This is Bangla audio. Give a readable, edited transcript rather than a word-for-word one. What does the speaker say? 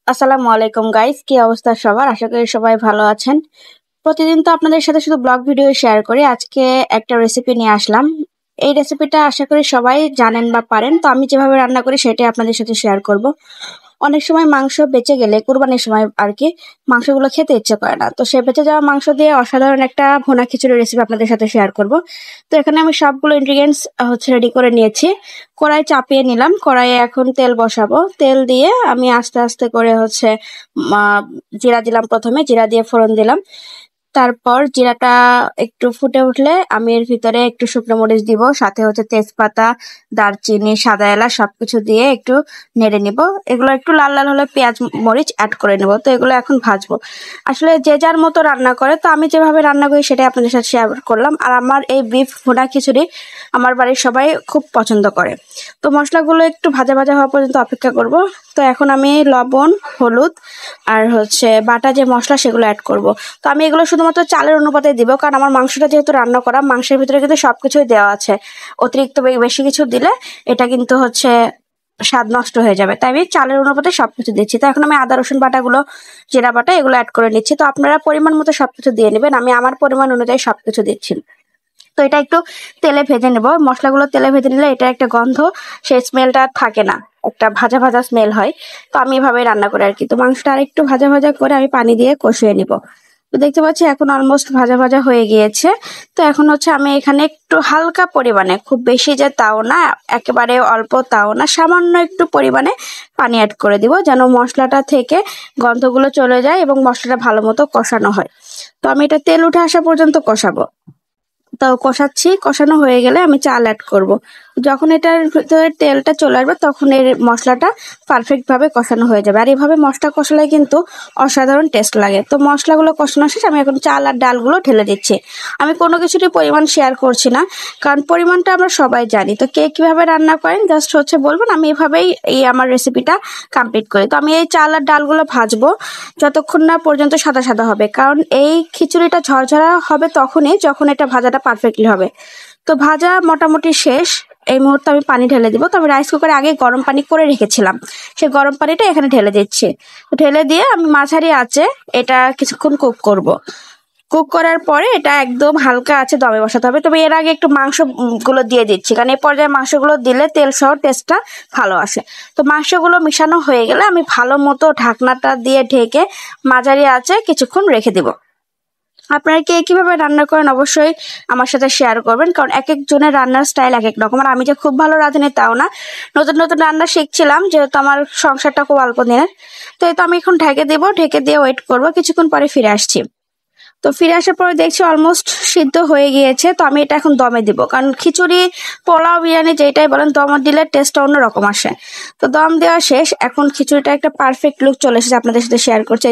আসসালামু আলাইকুম গাইস, কি অবস্থা সবার? আশা করি সবাই ভালো আছেন। প্রতিদিন তো আপনাদের সাথে শুধু ব্লগ ভিডিও শেয়ার করি, আজকে একটা রেসিপি নিয়ে আসলাম। এই রেসিপিটা আশা করি সবাই জানেন বা পারেন, তো আমি যেভাবে রান্না করি সেটাই আপনাদের সাথে শেয়ার করব। অনেক সময় মাংস বেঁচে গেলে কুরবানির সময় আর কি মাংসগুলো খেতে ইচ্ছে করে না, তো সে বেঁচে যাওয়া মাংস দিয়ে অসাধারণ একটা ভুনা খিচুড়ি রেসিপি আপনাদের সাথে শেয়ার করব। তো এখানে আমি সবগুলো ইনগ্রিডিয়েন্টস রেডি করে নিয়েছি। কড়াই চাপিয়ে নিলাম, কড়াইয়ে এখন তেল বসাবো। তেল দিয়ে আমি আস্তে আস্তে করে জিরা দিলাম, প্রথমে জিরা দিয়ে ফোড়ন দিলাম। তারপর জিরাটা একটু ফুটে উঠলে আমি এর ভিতরে একটু শুকনো মরিচ দিব, সাথে তেজপাতা, দারচিনি, সাদা এলাচ সবকিছু দিয়ে একটু নেড়ে নিব। এগুলো একটু লাল লাল হলে পেঁয়াজ মরিচ অ্যাড করে নেব। তো এগুলো এখন ভাজবো। আসলে যে যার মতো রান্না করে, তো আমি যেভাবে রান্না করি সেটাই আপনাদের সাথে শেয়ার করলাম। আর আমার এই বিফ ভুনা খিচুড়ি আমার বাড়ির সবাই খুব পছন্দ করে। তো মশলাগুলো একটু ভাজা ভাজা হওয়া পর্যন্ত অপেক্ষা করব। তো এখন আমি লবণ, হলুদ আর বাটা যে মশলা সেগুলো অ্যাড করব। তো আমি এগুলো শুধুমাত্র চালের অনুপাতে দিব, কারণ আমার মাংসটা যেহেতু রান্না করা, মাংসের ভিতরে কিন্তু সবকিছুই দেওয়া আছে। অতিরিক্ত বেশি কিছু দিলে এটা কিন্তু স্বাদ নষ্ট হয়ে যাবে, তাই আমি চালের অনুপাতে সবকিছু দিচ্ছি। তো এখন আমি আদা রসুন বাটাগুলো, জিরা বাটা এগুলো অ্যাড করে নিচ্ছি। তো আপনারা পরিমাণ মতো সবকিছু দিয়ে নেবেন, আমি আমার পরিমাণ অনুযায়ী সবকিছু দিচ্ছি। তো এটা একটু তেলে ভেজে নেব। মশলাগুলো তেলে ভেজে নিলে এটা একটা গন্ধ, সেই স্মেলটা থাকে না, একটা ভাজা ভাজা স্মেল হয়। তো আমি এভাবে রান্না করি আর কি। তো মাংসটা আর একটু ভাজা ভাজা করে আমি পানি দিয়ে কষিয়ে নিব। তো দেখতে পাচ্ছি এখন অলমোস্ট ভাজা ভাজা হয়ে গিয়েছে। তো এখন আমি এখানে একটু হালকা পরিমাণে, খুব বেশি যে তাও না, একেবারে অল্প তাও না, সামান্য একটু পরিমাণে পানি অ্যাড করে দিব, যেন মশলাটা থেকে গন্ধগুলো চলে যায় এবং মশলাটা ভালো মতো কষানো হয়। তো আমি এটা তেল উঠে আসা পর্যন্ত কষাবো। তো কষাচ্ছি, কষানো হয়ে গেলে আমি চাল অ্যাড করব। যখন এটার ভিতরে তেলটা চলে আসবে তখন এর মশলাটা পারফেক্ট ভাবে কষানো হয়ে যাবে। আর এইভাবে মশলা কষালে কিন্তু অসাধারণ টেস্ট লাগে। তো মশলাগুলো কষানো শেষ, আমি এখন চাল আর ডালগুলো ঢেলে দিচ্ছি। আমি কোনো কিছুরই পরিমাণ শেয়ার করছি না, কারণ পরিমাণটা আমরা সবাই জানি। তো কে কিভাবে রান্না করেন জাস্ট বলবেন, আমি এভাবেই আমার রেসিপিটা কমপ্লিট করি। তো আমি এই চাল আর ডালগুলো ভাজবো যতক্ষণ না পর্যন্ত সাদা সাদা হবে, কারণ এই খিচুড়িটা ঝরঝরা হবে তখনই যখন এটা ভাজাটা পারফেক্টলি হবে। তো ভাজা মোটামুটি শেষ। এই মুহূর্তে আমি পানি ঢেলে দিব। তো আমি রাইস কুকারে আগে গরম পানি করে রেখেছিলাম, সেই গরম পানিটা এখানে ঢেলে দিচ্ছি। ঢেলে দিয়ে আমি মাঝারি আঁচে এটা কিছুক্ষণ কুক করব। কুক করার পরে এটা একদম হালকা আছে দমে বসাতে হবে। তবে এর আগে একটু মাংস গুলো দিয়ে দিচ্ছি, কারণ এই পর্যায়ে মাংসগুলো দিলে তেল সহ টেস্টটা ভালো আসে। তো মাংসগুলো মিশানো হয়ে গেলে আমি ভালো মতো ঢাকনাটা দিয়ে ঢেকে মাঝারি আঁচে কিছুক্ষণ রেখে দিব। আপনারা কে কিভাবে রান্না করেন অবশ্যই আমার সাথে শেয়ার করবেন, কারণ এক একজনের রান্নার স্টাইল এক এক রকম। আর আমি যে খুব ভালো রাঁধুনি তাও না, নতুন নতুন রান্না শিখছিলাম, যেহেতু আমার সংসারটা খুব অল্প দিনের। তো এই তো আমি এখন ঢেকে দেবো, ঢেকে দিয়ে ওয়েট করব, কিছুক্ষণ পরে ফিরে আসছি। তো ফিরে আসার পরে দেখছি অলমোস্ট সিদ্ধ হয়ে গিয়েছে। তো আমি এটা এখন দমে দিব, কারণ খিচুড়ি, পোলাও, বিরিয়ানি যেটাই বলেন দম দিলে টেস্টটা অন্যরকম আসে। তো দম দেওয়া শেষ, এখন খিচুড়িটা একটা পারফেক্ট লুক চলে এসেছে, আপনাদের সাথে শেয়ার করছি।